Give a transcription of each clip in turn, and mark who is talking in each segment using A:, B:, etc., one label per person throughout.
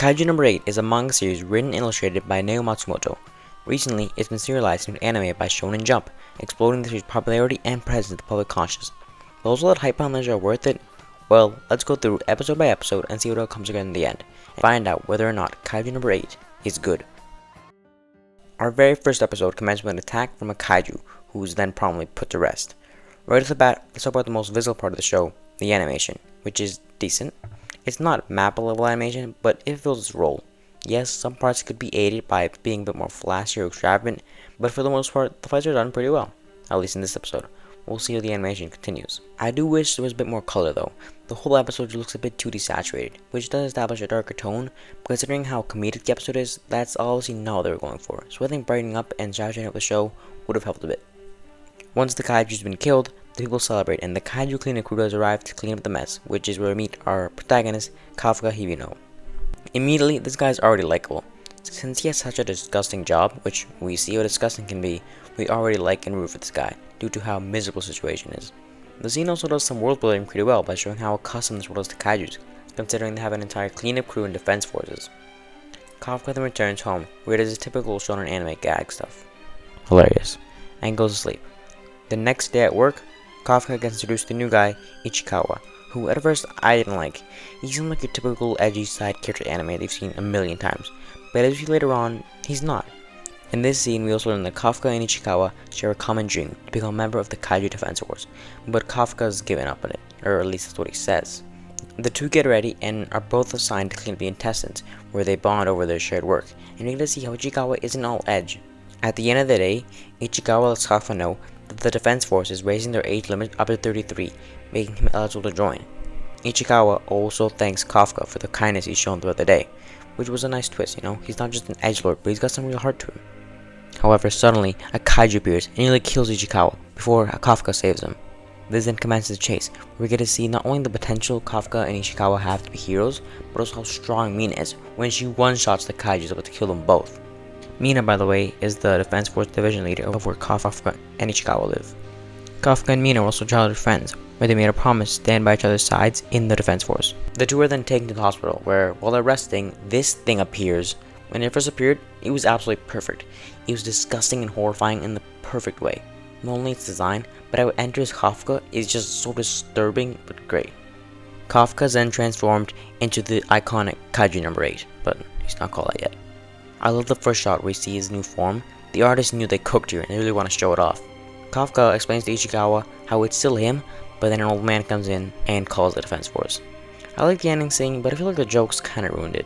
A: Kaiju No.8 is a manga series written and illustrated by No.8. Recently, it's been serialized into anime by Shonen Jump, exploding the series' popularity and presence in the public conscious. Those that hype on this are worth it? Well, let's go through episode by episode and see what all comes together in the end, and find out whether or not Kaiju No.8 is good. Our very first episode commences with an attack from a kaiju, who is then promptly put to rest. Right off the bat, let's talk about the most visible part of the show, the animation, which is decent. It's not Mappa level animation, but it fills its role. Yes, some parts could be aided by being a bit more flashy or extravagant, but for the most part, the fights are done pretty well, at least in this episode. We'll see how the animation continues. I do wish there was a bit more color though. The whole episode looks a bit too desaturated, which does establish a darker tone, but considering how comedic the episode is, that's obviously not what they were going for, so I think brightening up and saturating up the show would have helped a bit. Once the kaiju's been killed, the people celebrate, and the kaiju cleanup crew does arrive to clean up the mess, which is where we meet our protagonist, Kafka Hibino. Immediately, this guy is already likable. Since he has such a disgusting job, which we see how disgusting can be, we already like and root for this guy, due to how miserable the situation is. The scene also does some world building pretty well by showing how accustomed this world is to kaijus, considering they have an entire cleanup crew and defense forces. Kafka then returns home, where it is his typical shonen anime gag stuff. Hilarious. And goes to sleep. The next day at work, Kafka gets introduced to the new guy, Ichikawa, who at first I didn't like. He seemed like your typical edgy side character anime they've seen a million times, but as we see later on, he's not. In this scene, we also learn that Kafka and Ichikawa share a common dream to become a member of the Kaiju Defense Force, but Kafka's given up on it, or at least that's what he says. The two get ready and are both assigned to clean up the intestines, where they bond over their shared work, and we get to see how Ichikawa isn't all edge. At the end of the day, Ichikawa lets Kafka know that the Defense Force is raising their age limit up to 33, making him eligible to join. Ichikawa also thanks Kafka for the kindness he's shown throughout the day, which was a nice twist, he's not just an edgelord, but he's got some real heart to him. However, suddenly, a kaiju appears and nearly kills Ichikawa before Kafka saves him. This then commences the chase, where we get to see not only the potential Kafka and Ichikawa have to be heroes, but also how strong Mina is when she one-shots the kaijus able to kill them both. Mina, by the way, is the Defense Force division leader of where Kafka and Ichikawa live. Kafka and Mina were also childhood friends, where they made a promise to stand by each other's sides in the Defense Force. The two are then taken to the hospital, where, while they're resting, this thing appears. When it first appeared, it was absolutely perfect. It was disgusting and horrifying in the perfect way. Not only its design, but how it enters Kafka is just so disturbing, but great. Kafka is then transformed into the iconic Kaiju No.8, but he's not called that yet. I love the first shot where we see his new form. The artist knew they cooked here and they really want to show it off. Kafka explains to Ichikawa how it's still him, but then an old man comes in and calls the Defense Force. I like the ending scene, but I feel like the jokes kinda ruined it.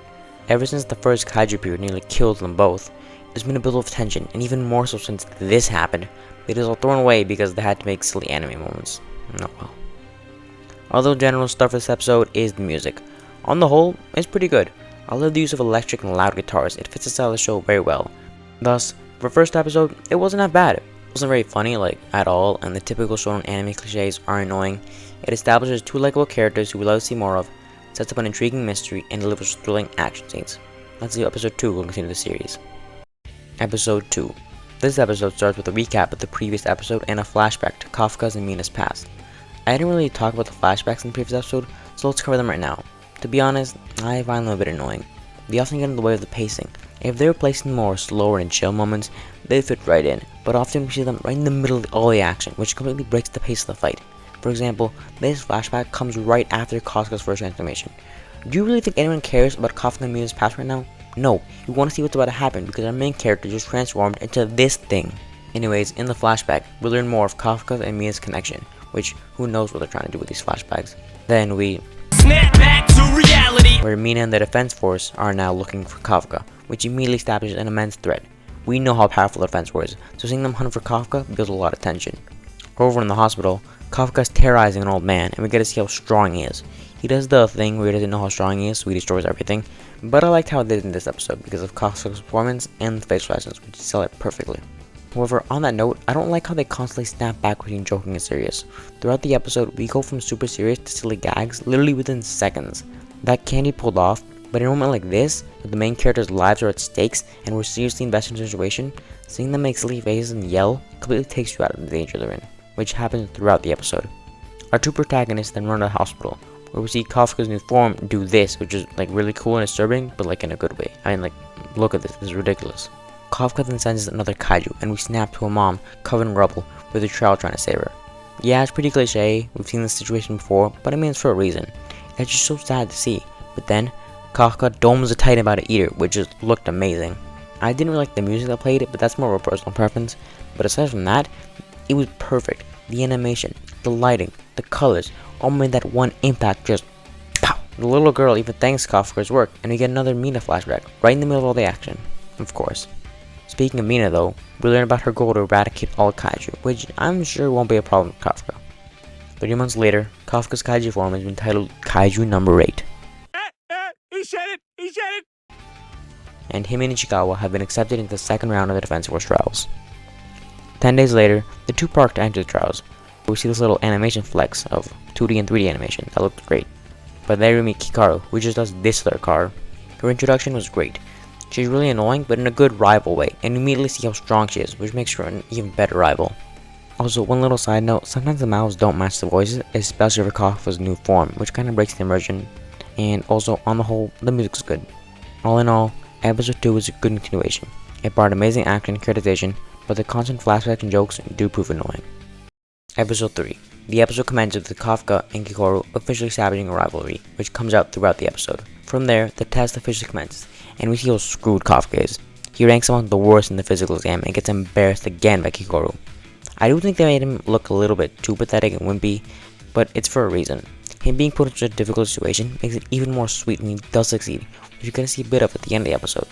A: Ever since the first kaiju period nearly killed them both, there's been a build of tension, and even more so since this happened. It is all thrown away because they had to make silly anime moments. Oh well. Although general stuff for this episode is the music. On the whole, it's pretty good. I love the use of electric and loud guitars. It fits the style of the show very well. Thus, for first episode, it wasn't that bad. It wasn't very funny, at all, and the typical shonen anime cliches are annoying. It establishes two likable characters who we love to see more of, sets up an intriguing mystery, and delivers thrilling action scenes. Let's see how episode 2 will continue the series. Episode 2. This episode starts with a recap of the previous episode and a flashback to Kafka's and Mina's past. I didn't really talk about the flashbacks in the previous episode, so let's cover them right now. To be honest, I find them a bit annoying. They often get in the way of the pacing. If they were placed in more slower and chill moments, they'd fit right in, but often we see them right in the middle of all the action, which completely breaks the pace of the fight. For example, this flashback comes right after Kafka's first transformation. Do you really think anyone cares about Kafka and Mina's past right now? No, you want to see what's about to happen because our main character just transformed into this thing. Anyways, in the flashback, we learn more of Kafka and Mina's connection, which who knows what they're trying to do with these flashbacks. Then we snap back to reality, where Mina and the Defense Force are now looking for Kafka, which immediately establishes an immense threat. We know how powerful the Defense Force is, so seeing them hunt for Kafka builds a lot of tension. Over in the hospital, Kafka is terrorizing an old man, and we get to see how strong he is. He does the thing where he doesn't know how strong he is, so he destroys everything, but I liked how it did in this episode because of Kafka's performance and the facial expressions, which sell it perfectly. However, on that note, I don't like how they constantly snap back between joking and serious. Throughout the episode, we go from super serious to silly gags literally within seconds. That can be pulled off, but in a moment like this, where the main character's lives are at stakes and we're seriously invested in the situation, seeing them make silly faces and yell completely takes you out of the danger they're in, which happens throughout the episode. Our two protagonists then run to the hospital, where we see Kafka's new form do this, which is like really cool and disturbing, but like in a good way. I mean, like, look at this is ridiculous. Kafka then sends another kaiju, and we snap to a mom covered in rubble with a child trying to save her. Yeah, it's pretty cliche, we've seen this situation before, but I mean it's for a reason. It's just so sad to see. But then, Kafka domes a titan about to eat her, which just looked amazing. I didn't really like the music that played, but that's more of a personal preference. But aside from that, it was perfect. The animation, the lighting, the colors, all made that one impact just pow! The little girl even thanks Kafka for his work, and we get another Mina flashback, right in the middle of all the action. Of course. Speaking of Mina though, we learn about her goal to eradicate all kaiju, which I'm sure won't be a problem with Kafka. 30 months later, Kafka's kaiju form has been titled Kaiju No.8.
B: He said it! He said it!
A: And him and Ichikawa have been accepted into the second round of the Defense Force trials. 10 days later, the two parked to enter the trials. We see this little animation flex of 2D and 3D animation that looked great. But there we meet Kikaru, who just does this to their car. Her introduction was great. She's really annoying, but in a good rival way, and you immediately see how strong she is, which makes her an even better rival. Also, one little side note, sometimes the mouths don't match the voices, especially for Kafka's new form, which kind of breaks the immersion, and also, on the whole, the music's good. All in all, episode 2 was a good continuation. It brought amazing action and characterization, but the constant flashbacks and jokes do prove annoying. Episode 3. The episode commences with Kafka and Kikaru officially establishing a rivalry, which comes out throughout the episode. From there, the test officially commences, and we see how screwed Kafka is. He ranks among the worst in the physical exam and gets embarrassed again by Kikaru. I do think they made him look a little bit too pathetic and wimpy, but it's for a reason. Him being put in such a difficult situation makes it even more sweet when he does succeed, which you're going to see a bit of at the end of the episode.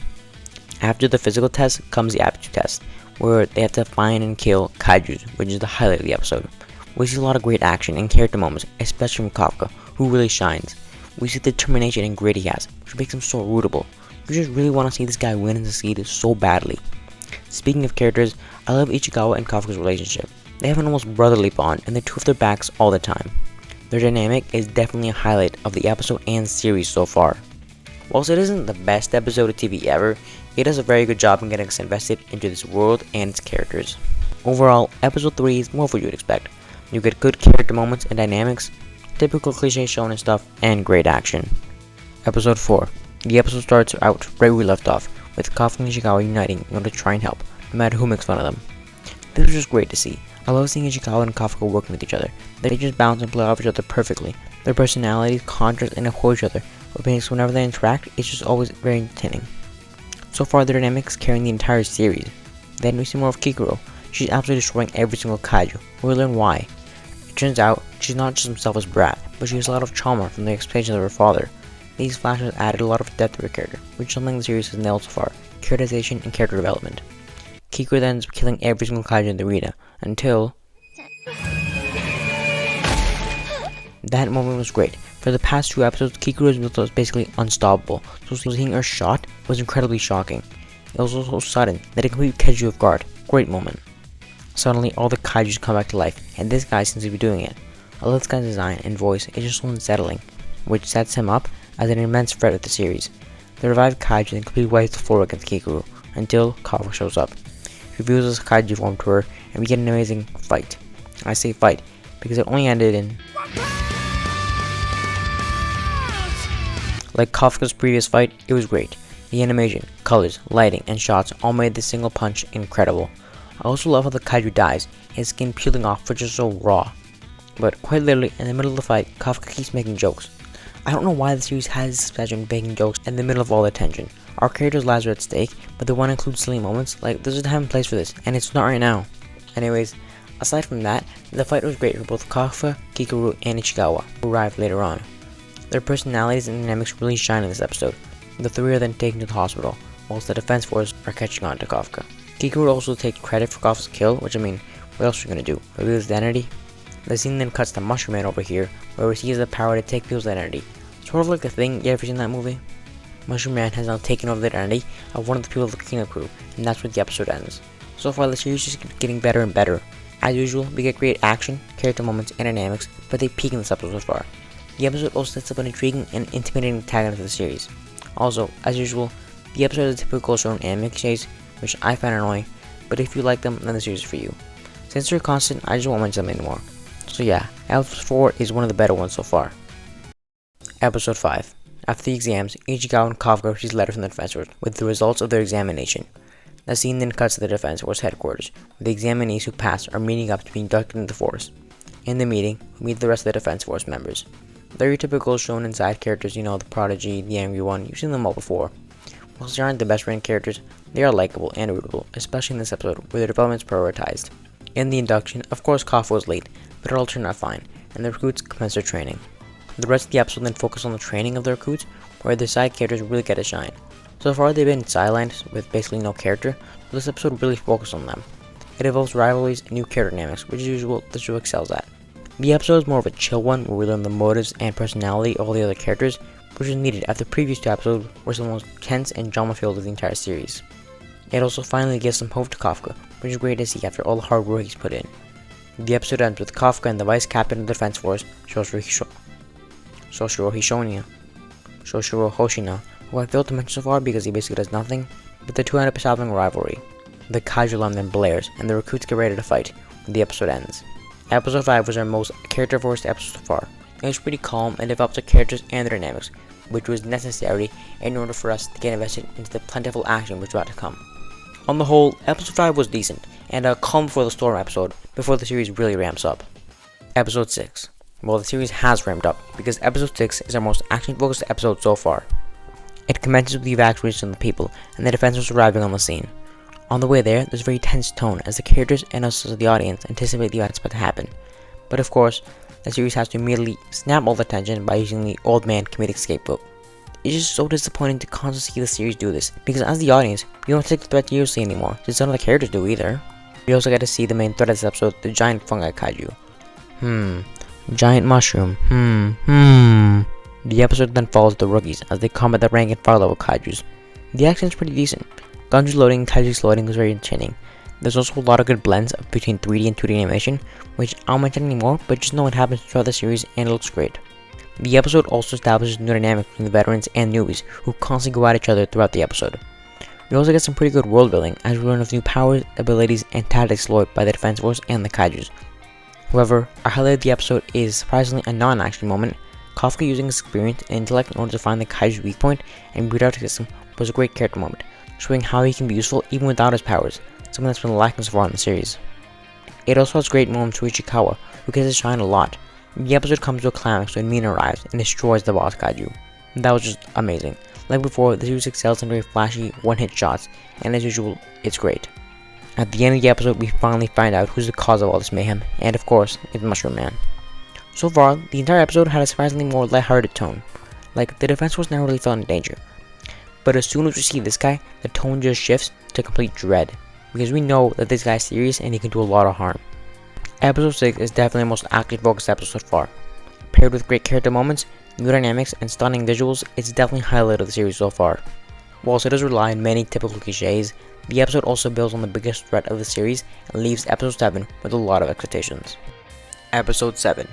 A: After the physical test comes the aptitude test, where they have to find and kill kaijus, which is the highlight of the episode. We see a lot of great action and character moments, especially from Kafka, who really shines. We see the determination and grit he has, which makes him so rootable. You just really want to see this guy win and succeed so badly. Speaking of characters, I love Ichikawa and Kafka's relationship. They have an almost brotherly bond, and the two have their backs all the time. Their dynamic is definitely a highlight of the episode and series so far. Whilst it isn't the best episode of TV ever, it does a very good job in getting us invested into this world and its characters. Overall, episode 3 is more of what you would expect. You get good character moments and dynamics, typical cliche shonen stuff, and great action. Episode 4. The episode starts out right where we left off, with Kafka and Ichikawa uniting in order to try and help, no matter who makes fun of them. This was just great to see. I love seeing Ichikawa and Kafka working with each other. They just bounce and play off each other perfectly. Their personalities contrast and oppose each other, but makes whenever they interact, it's just always very entertaining. So far, their dynamics carrying the entire series. Then we see more of Kikaru. She's absolutely destroying every single kaiju. We learn why. It turns out, she's not just some selfish brat, but she has a lot of trauma from the experiences of her father. These flashes added a lot of depth to her character, which is something the series has nailed so far, characterization and character development. Kikaru then ends up killing every single kaiju in the arena, until... That moment was great. For the past 2 episodes, Kikaru's build was basically unstoppable, so seeing her shot was incredibly shocking. It was also so sudden that it completely catches you off guard. Great moment. Suddenly, all the kaijus come back to life, and this guy seems to be doing it. I love this guy's design and voice, it's just so unsettling, which sets him up as an immense threat with the series. The revived kaiju then completely wipes the floor against Kikaru, until Kafka shows up. He reveals his kaiju form to her, and we get an amazing fight. I say fight, because it only ended in... Like Kafka's previous fight, it was great. The animation, colors, lighting, and shots all made this single punch incredible. I also love how the kaiju dies, his skin peeling off which is so raw. But quite literally, in the middle of the fight, Kafka keeps making jokes. I don't know why the series has this obsession making jokes in the middle of all the tension. Our characters' lives are at stake, but they want to include silly moments, like there's a time and place for this, and it's not right now. Anyways, aside from that, the fight was great for both Kafka, Kikaru, and Ichikawa, who arrived later on. Their personalities and dynamics really shine in this episode. The 3 are then taken to the hospital, whilst the defense force are catching on to Kafka. Kikaru also takes credit for Kafka's kill, which I mean, what else are you gonna do? Reveal his identity? The scene then cuts to Mushroom Man over here, where he has the power to take people's identity. Sort of like The Thing, you ever seen that movie? Mushroom Man has now taken over the identity of one of the people of the cleanup crew, and that's where the episode ends. So far, the series just keeps getting better and better. As usual, we get great action, character moments, and dynamics, but they peak in this episode so far. The episode also sets up an intriguing and intimidating antagonist for the series. Also, as usual, the episode is a typical shonen anime cliches, which I find annoying, but if you like them, then the series is for you. Since they're constant, I just won't mention them anymore. So yeah, episode 4 is one of the better ones so far. Episode 5. After the exams, Ichigo and Kafka receive letters from the Defense Force with the results of their examination. The scene then cuts to the Defense Force headquarters, where the examinees who passed are meeting up to be inducted into the Force. In the meeting, we meet the rest of the Defense Force members. They're your typical shonen side characters, the Prodigy, the Angry One, you've seen them all before. Whilst they aren't the best written characters, they are likable and rootable, especially in this episode where their development is prioritized. In the induction, of course Kafka was late, but it all turned out fine, and the recruits commenced their training. The rest of the episode then focuses on the training of the recruits, where the side characters really get to shine. So far they've been sidelined with basically no character, but this episode really focuses on them. It involves rivalries and new character dynamics, which is usual the show excels at. The episode is more of a chill one where we learn the motives and personality of all the other characters, which is needed after the previous two episodes were some of the most tense and drama-filled of the entire series. It also finally gives some hope to Kafka, which is great to see after all the hard work he's put in. The episode ends with Kafka and the Vice Captain of the Defense Force, Shoshiro Hoshina, who I failed to mention so far because he basically does nothing, but the two end up establishing a rivalry. The Kaiju alarm then blares, and the recruits get ready to fight, when the episode ends. Episode 5 was our most character-focused episode so far. It was pretty calm and developed the characters and their dynamics, which was necessary in order for us to get invested into the plentiful action which was about to come. On the whole, episode 5 was decent, and a calm before the storm episode, before the series really ramps up. Episode 6. Well, the series has ramped up, because episode 6 is our most action-focused episode so far. It commences with the evacuation of the people, and the defenders arriving on the scene. On the way there, there's a very tense tone as the characters and us as the audience anticipate the events about to happen. But of course, the series has to immediately snap all the tension by using the old man comedic scapegoat. It's just so disappointing to constantly see the series do this, because as the audience, we don't take the threat seriously anymore, since none of the characters do either. We also get to see the main threat of this episode, the giant fungi kaiju. Giant mushroom. The episode then follows the rookies as they combat the rank and fire level kaijus. The action is pretty decent. Guns loading and kaiju loading was very entertaining. There's also a lot of good blends between 3D and 2D animation, which I won't mention anymore, but just know what happens throughout the series and it looks great. The episode also establishes new dynamics between the veterans and newbies, who constantly go at each other throughout the episode. We also get some pretty good world building, as we learn of new powers, abilities, and tactics exploited by the Defense Force and the kaijus. However, our highlight of the episode is surprisingly a non-action moment. Kafka using his experience and intellect in order to find the kaiju's weak point and beat out the system was a great character moment, showing how he can be useful even without his powers, something that's been lacking so far in the series. It also has great moments for Ichikawa, who gets to shine a lot. The episode comes to a climax when Mina arrives and destroys the boss kaiju. That was just amazing. Like before, the series excels in very flashy, one-hit shots, and as usual, it's great. At the end of the episode, we finally find out who's the cause of all this mayhem, and of course, it's Mushroom Man. So far, the entire episode had a surprisingly more lighthearted tone. Like, the Defense Force never really felt in danger. But as soon as we see this guy, the tone just shifts to complete dread, because we know that this guy's serious and he can do a lot of harm. Episode 6 is definitely the most action-focused episode so far. Paired with great character moments, new dynamics, and stunning visuals, it's definitely the highlight of the series so far. Whilst it does rely on many typical cliches, the episode also builds on the biggest threat of the series and leaves episode 7 with a lot of expectations. Episode 7.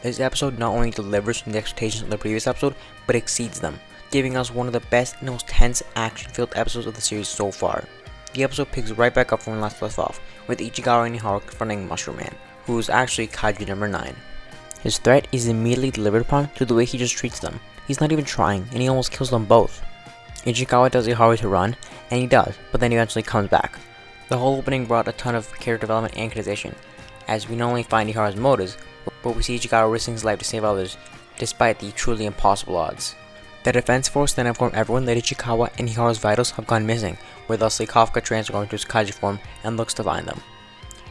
A: This episode not only delivers on the expectations of the previous episode, but exceeds them, giving us one of the best and most tense action-filled episodes of the series so far. The episode picks right back up from where last left off, with Ichigo and Ihara confronting Mushroom Man, who is actually Kaiju number 9. His threat is immediately delivered upon through the way he just treats them. He's not even trying, and he almost kills them both. Ichikawa tells Ihara to run, and he does, but then he eventually comes back. The whole opening brought a ton of character development and characterization, as we not only find Ihara's motives, but we see Ichikawa risking his life to save others, despite the truly impossible odds. The Defense Force then informed everyone that Ichikawa and Ihara's vitals have gone missing, where thusly Kafka transforms into his Kaiju form and looks to find them.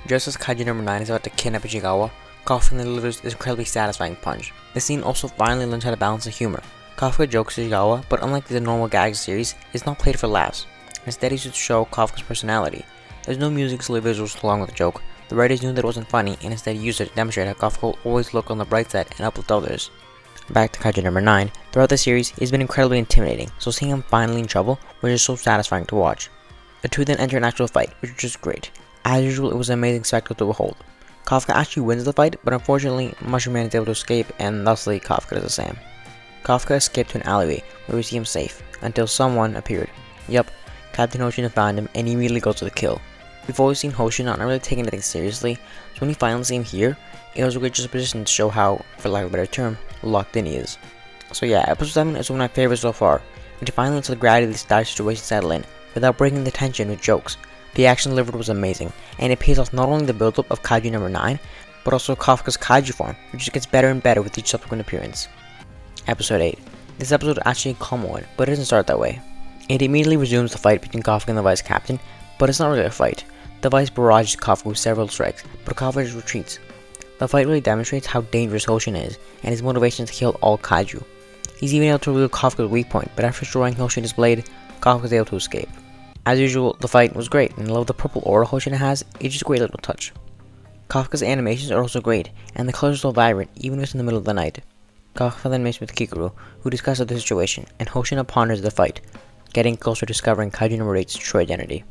A: Just as Kaiju number 9 is about to kidnap Ichikawa, Kafka delivers this incredibly satisfying punch. The scene also finally learns how to balance the humor. Kafka jokes Ichikawa, but unlike the normal gags series, it's not played for laughs. Instead, he should show Kafka's personality. There's no music or visuals along with the joke. The writers knew that it wasn't funny, and instead used it to demonstrate how Kafka will always look on the bright side and uplift others. Back to Kaiju number 9, throughout the series, he's been incredibly intimidating, so seeing him finally in trouble was just so satisfying to watch. The two then enter an actual fight, which was just great. As usual, it was an amazing spectacle to behold. Kafka actually wins the fight, but unfortunately, Mushroom Man is able to escape, and thusly, Kafka does the same. Kafka escaped to an alleyway, where we see him safe, until someone appeared. Yup, Captain Hoshina found him, and he immediately goes to the kill. We've always seen Hoshina not really taking anything seriously, so when we finally see him here, it was a great juxtaposition to show how, for lack of a better term, locked in he is. So yeah, episode 7 is one of my favorites so far. It finally lets the gravity of this dire situation settle in, without breaking the tension with jokes. The action delivered was amazing, and it pays off not only the build-up of Kaiju number 9, but also Kafka's Kaiju form, which just gets better and better with each subsequent appearance. Episode 8. This episode actually a calm one, but it doesn't start that way. It immediately resumes the fight between Kafka and the Vice Captain, but it's not really a fight. The Vice barrages Kafka with several strikes, but Kafka just retreats. The fight really demonstrates how dangerous Hoshin is, and his motivation to kill all Kaiju. He's even able to reveal Kafka's weak point, but after destroying Hoshin's blade, Kafka is able to escape. As usual, the fight was great, and I love the purple aura Hoshin has, it's just a great little touch. Kafka's animations are also great, and the colors are so vibrant, even if it's in the middle of the night. Kafka then meets with Kikuru, who discusses the situation, and Hoshin ponders the fight, getting closer to discovering Kaiju number 8's true identity.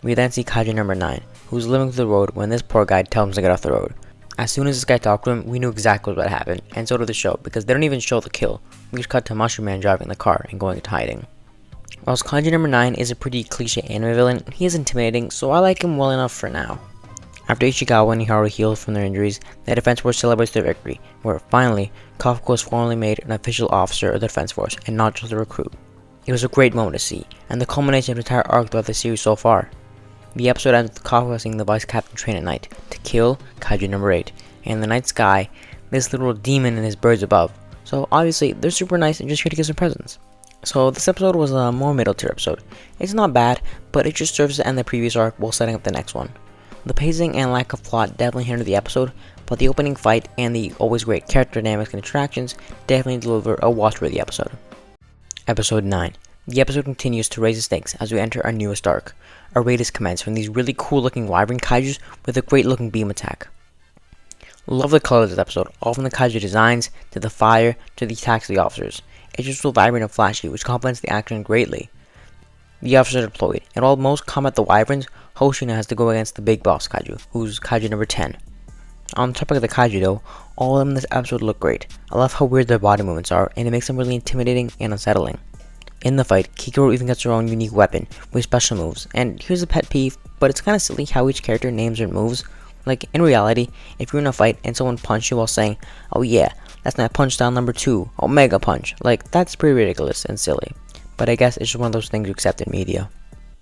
A: We then see Kaiju number 9, who's living through the road when this poor guy tells him to get off the road. As soon as this guy talked to him, we knew exactly what happened, and so did the show, because they don't even show the kill. We just cut to Mushroom Man driving the car and going into hiding. Whilst Kaiju number 9 is a pretty cliche anime villain, he is intimidating, so I like him well enough for now. After Ichigawa and Iharu heal from their injuries, the Defense Force celebrates their victory, where finally, Kafka was formally made an official officer of the Defense Force, and not just a recruit. It was a great moment to see, and the culmination of the entire arc throughout the series so far. The episode ends with Kafka seeing the Vice Captain train at night, to kill Kaiju number 8, and in the night sky, this little demon and his birds above. So obviously, they're super nice and just here to give some presents. So this episode was a more middle tier episode. It's not bad, but it just serves to end the previous arc while setting up the next one. The pacing and lack of plot definitely hindered the episode, but the opening fight and the always great character dynamics and interactions definitely deliver a watch-worthy episode. Episode 9. The episode continues to raise the stakes as we enter our newest arc. Our raid is commenced from these really cool looking wyvern kaijus with a great looking beam attack. Love the colors of this episode, all from the kaiju designs, to the fire, to the attacks of the officers. It's just so vibrant and flashy, which complements the action greatly. The officers are deployed, and while most combat the wyverns, Hoshina has to go against the big boss kaiju, who's Kaiju number 10. On the topic of the kaiju though, all of them in this episode look great. I love how weird their body movements are, and it makes them really intimidating and unsettling. In the fight, Kikoro even gets her own unique weapon, with special moves, and here's a pet peeve, but it's kinda silly how each character names their moves. Like, in reality, if you're in a fight and someone punches you while saying, "Oh yeah, that's my punch style number 2, Omega Punch," like, that's pretty ridiculous and silly. But I guess it's just one of those things you accept in media.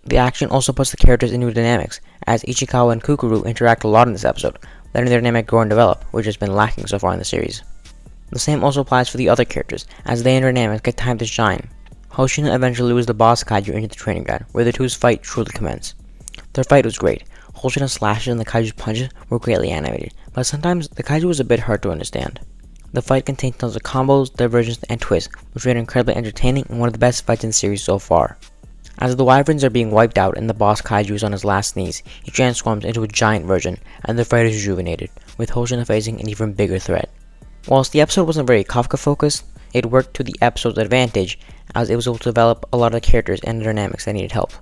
A: The action also puts the characters into dynamics, as Ichikawa and Kukuru interact a lot in this episode, letting their dynamic grow and develop, which has been lacking so far in the series. The same also applies for the other characters, as they and their dynamics get time to shine. Hoshina eventually lures the boss kaiju into the training ground, where the two's fight truly commence. Their fight was great. Hoshina's slashes and the kaiju's punches were greatly animated, but sometimes the kaiju was a bit hard to understand. The fight contained tons of combos, diversions, and twists, which made it incredibly entertaining and one of the best fights in the series so far. As the wyverns are being wiped out and the boss kaiju is on his last knees, he transforms into a giant version, and the fight is rejuvenated, with Hoshina facing an even bigger threat. Whilst the episode wasn't very Kafka focused, it worked to the episode's advantage, as it was able to develop a lot of the characters and the dynamics that needed help.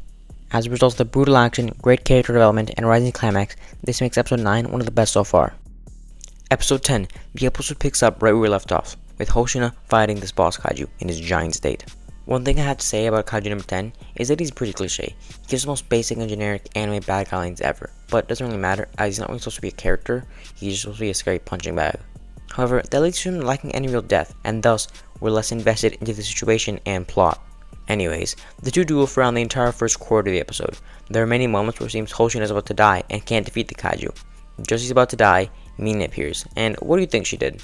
A: As a result of the brutal action, great character development, and rising climax, this makes episode 9 one of the best so far. Episode 10. The episode picks up right where we left off, with Hoshina fighting this boss kaiju in his giant state. One thing I have to say about Kaiju number 10 is that he's pretty cliche. He gives the most basic and generic anime bad guy lines ever, but it doesn't really matter as he's not really supposed to be a character, he's just supposed to be a scary punching bag. However, that leads to him lacking any real depth, and thus, we're less invested into the situation and plot. Anyways, the two duel for around the entire first quarter of the episode. There are many moments where it seems Hoshina is about to die and can't defeat the kaiju. Just as he's about to die, Mina appears, and what do you think she did?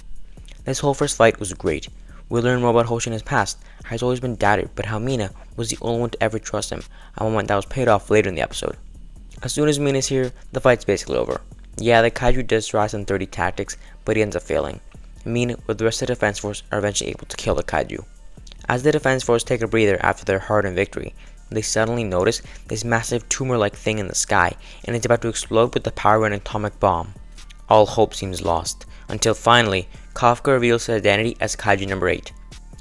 A: This whole first fight was great. We learn more about Hoshina's past, how he's always been doubted, but how Mina was the only one to ever trust him, a moment that was paid off later in the episode. As soon as Mina's here, the fight's basically over. Yeah, the kaiju does try some dirty tactics, but he ends up failing. Mina, with the rest of the defense force, are eventually able to kill the kaiju. As the defense force take a breather after their hard-earned victory, they suddenly notice this massive tumor-like thing in the sky, and it's about to explode with the power of an atomic bomb. All hope seems lost, until finally, Kafka reveals his identity as Kaiju number 8.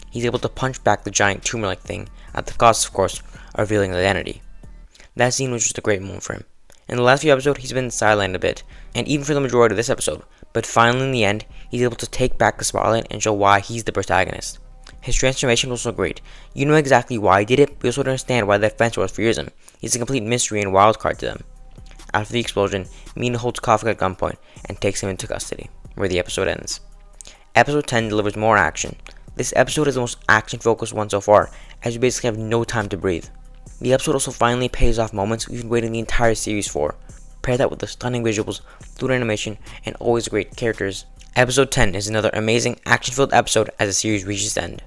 A: He's able to punch back the giant tumor-like thing, at the cost, of course, of revealing his identity. That scene was just a great moment for him. In the last few episodes, he's been sidelined a bit, and even for the majority of this episode, but finally in the end, he's able to take back the spotlight and show why he's the protagonist. His transformation was so great. You know exactly why he did it, but you also don't understand why the defense force fears him. He's a complete mystery and wildcard to them. After the explosion, Mina holds Kafka at gunpoint and takes him into custody, where the episode ends. Episode 10 delivers more action. This episode is the most action-focused one so far, as we basically have no time to breathe. The episode also finally pays off moments we've been waiting the entire series for. Pair that with the stunning visuals, fluid animation, and always great characters. Episode 10 is another amazing action-filled episode as the series reaches its end.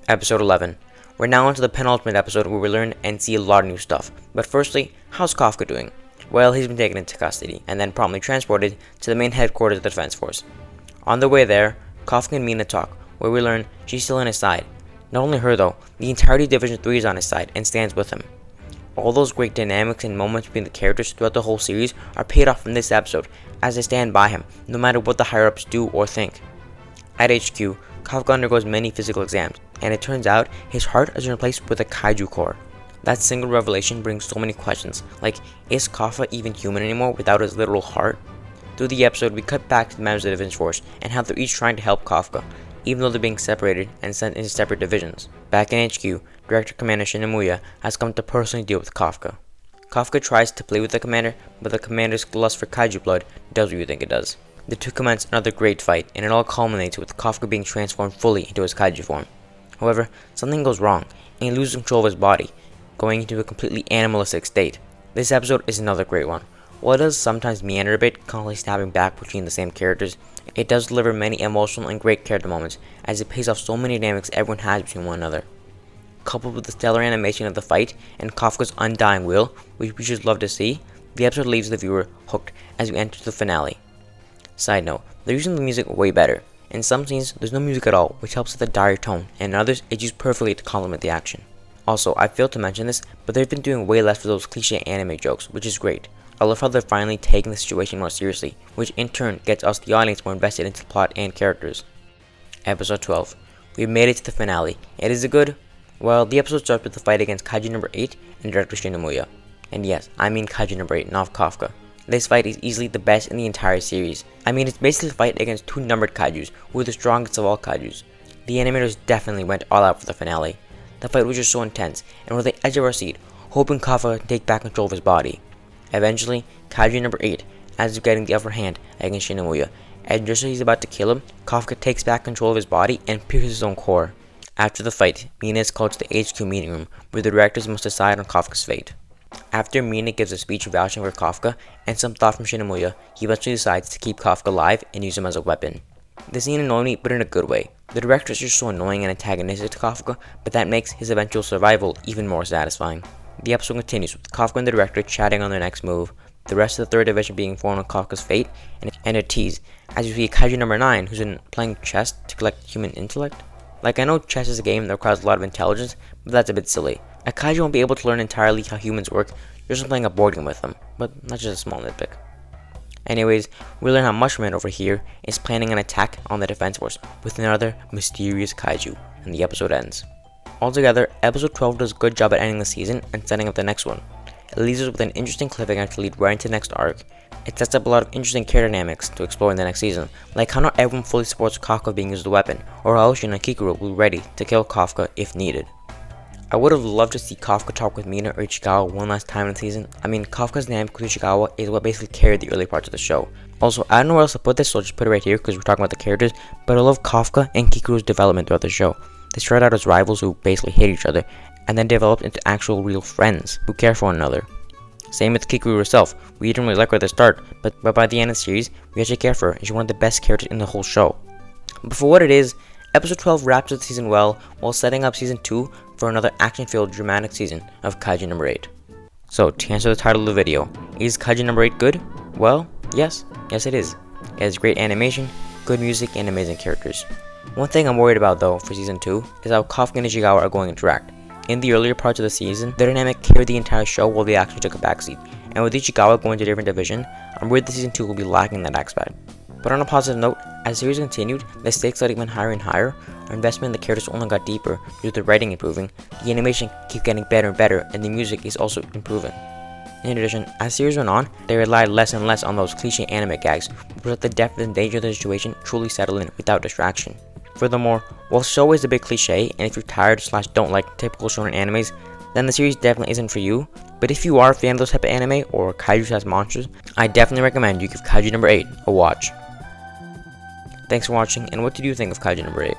A: Episode 11. We're now onto the penultimate episode where we learn and see a lot of new stuff. But firstly, how's Kafka doing? Well, he's been taken into custody and then promptly transported to the main headquarters of the Defense Force. On the way there, Kafka and Mina talk, where we learn she's still on his side. Not only her though, the entirety of Division 3 is on his side and stands with him. All those great dynamics and moments between the characters throughout the whole series are paid off in this episode, as they stand by him, no matter what the higher-ups do or think. At HQ, Kafka undergoes many physical exams, and it turns out his heart is replaced with a Kaiju core. That single revelation brings so many questions, like, is Kafka even human anymore without his literal heart? Through the episode, we cut back to the members of the Defense Force, and how they're each trying to help Kafka, even though they're being separated and sent into separate divisions. Back in HQ, Director Commander Shinomiya has come to personally deal with Kafka. Kafka tries to play with the commander, but the commander's lust for Kaiju blood does what you think it does. The two commence another great fight, and it all culminates with Kafka being transformed fully into his Kaiju form. However, something goes wrong, and he loses control of his body, going into a completely animalistic state. This episode is another great one. While it does sometimes meander a bit, constantly snapping back between the same characters, it does deliver many emotional and great character moments, as it pays off so many dynamics everyone has between one another. Coupled with the stellar animation of the fight and Kafka's undying will, which we just love to see, the episode leaves the viewer hooked as we enter the finale. Side note, they're using the music way better. In some scenes, there's no music at all, which helps with the dire tone, and in others, it's used perfectly to complement the action. Also, I failed to mention this, but they've been doing way less for those cliche anime jokes, which is great. I love how they're finally taking the situation more seriously, which in turn gets us the audience more invested into the plot and characters. Episode 12. We've made it to the finale. It is a good... Well, the episode starts with the fight against Kaiju No.8 and Director Shinomiya. And yes, I mean Kaiju No.8, not Kafka. This fight is easily the best in the entire series. I mean, it's basically a fight against two numbered Kaijus, who are the strongest of all Kaijus. The animators definitely went all out for the finale. The fight was just so intense, and we're on the edge of our seat, hoping Kafka can take back control of his body. Eventually, Kaiju No.8 ends up getting the upper hand against Shinomiya, and just as he's about to kill him, Kafka takes back control of his body and pierces his own core. After the fight, Mina is called to the HQ meeting room, where the directors must decide on Kafka's fate. After Mina gives a speech vouching for Kafka and some thought from Shinomiya, he eventually decides to keep Kafka alive and use him as a weapon. The scene annoyed me, but in a good way. The director is just so annoying and antagonistic to Kafka, but that makes his eventual survival even more satisfying. The episode continues with Kafka and the director chatting on their next move, the rest of the 3rd Division being informed on Kafka's fate, and a tease, as you see Kaiju No. 9 who's been playing chess to collect human intellect. Like, I know chess is a game that requires a lot of intelligence, but that's a bit silly. A Kaiju won't be able to learn entirely how humans work just from playing a board game with them, but that's just a small nitpick. Anyways, we learn how Mushroom over here is planning an attack on the Defense Force with another mysterious Kaiju, and the episode ends. Altogether, episode 12 does a good job at ending the season and setting up the next one. It leaves us with an interesting cliffhanger to lead right into the next arc. It sets up a lot of interesting character dynamics to explore in the next season, like how not everyone fully supports Kafka being used as a weapon, or how Ocean and Kikuru will be ready to kill Kafka if needed. I would have loved to see Kafka talk with Mina or Ichigawa one last time in the season. I mean, Kafka's dynamic with Ichigawa is what basically carried the early parts of the show. Also, I don't know where else to put this, so I'll just put it right here because we're talking about the characters, but I love Kafka and Kikuru's development throughout the show. They started out as rivals who basically hate each other, and then developed into actual real friends who care for one another. Same with Kikuru herself. We didn't really like her at the start, but by the end of the series, we actually care for her, and she's one of the best characters in the whole show. But for what it is, episode 12 wraps up the season well, while setting up season 2 for another action-filled dramatic season of Kaiju No.8. So, to answer the title of the video, is Kaiju No.8 good? Well, yes it is. It has great animation, good music, and amazing characters. One thing I'm worried about though for season 2 is how Kafka and Ichigawa are going to interact. In the earlier parts of the season, their dynamic carried the entire show while they actually took a backseat, and with Ichigawa going to a different division, I'm worried that season 2 will be lacking that aspect. But on a positive note, as the series continued, the stakes got even higher and higher, our investment in the characters only got deeper due to the writing improving, the animation keeps getting better and better, and the music is also improving. In addition, as the series went on, they relied less and less on those cliche anime gags, which let the depth and danger of the situation truly settle in without distraction. Furthermore, while show is a bit cliche, and if you're tired / don't like typical shonen animes, then the series definitely isn't for you. But if you are a fan of those type of anime or Kaiju monsters, I definitely recommend you give Kaiju No.8 a watch. Thanks for watching, and what did you think of Kaiju No.8?